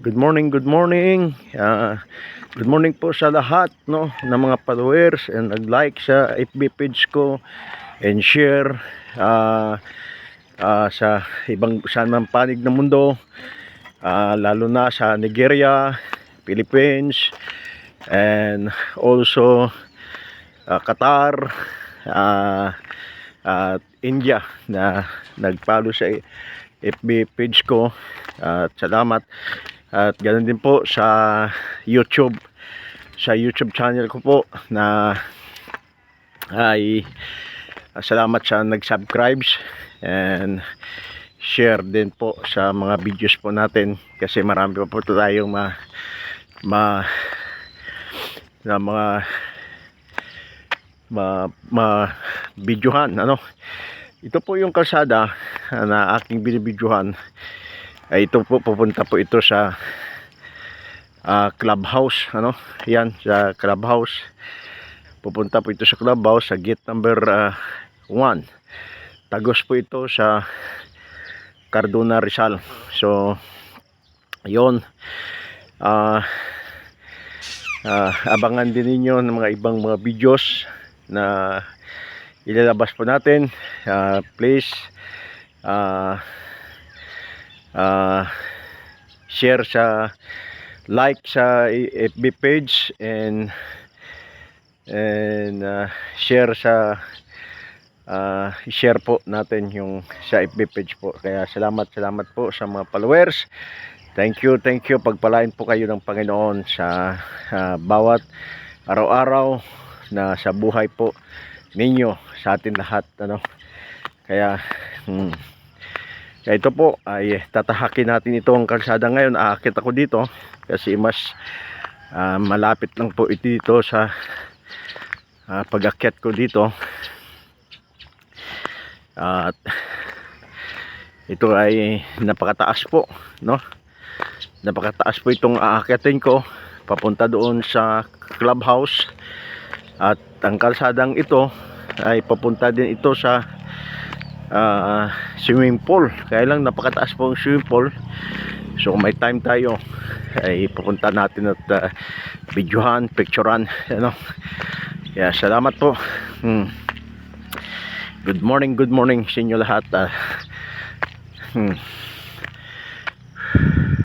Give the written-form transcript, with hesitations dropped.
Good morning, good morning. Good morning po sa lahat no ng mga followers and nag-like sa FB page ko and share sa ibang saan man panig ng mundo, lalo na sa Nigeria, Philippines, and also Qatar, at India na nag-follow sa FB page ko. At salamat. At ganoon din po sa YouTube channel ko po na ay salamat sa nag-subscribes and share din po sa mga videos po natin, kasi marami pa po tayong videohan. Ito po yung kalsada na aking binibidyohan. Ito po, pupunta po ito sa clubhouse. Yan, sa clubhouse. Pupunta po ito sa clubhouse sa gate number 1. Tagos po ito sa Cardona, Rizal. So yon, abangan din ninyo ng mga ibang mga videos na ilalabas po natin. Please share like sa FB page and share share po natin yung sa FB page po. Kaya salamat po sa mga followers. Thank you. Pagpalain po kayo ng Panginoon sa bawat araw-araw na sa buhay po ninyo, sa atin lahat. Kaya ito po ay tatahakin natin itong kalsada ngayon. Aakit ako dito kasi mas malapit lang po ito dito sa pag-akyat ko dito. At ito ay napakataas po, napakataas po itong aakyatin ko papunta doon sa clubhouse. At ang kalsadang ito ay papunta din ito sa swimming pool. Kaya lang napakataas po ang swimming pool. So kung may time tayo ay pupunta natin at videohan, picturean. Kaya salamat po. Good morning sa inyo lahat.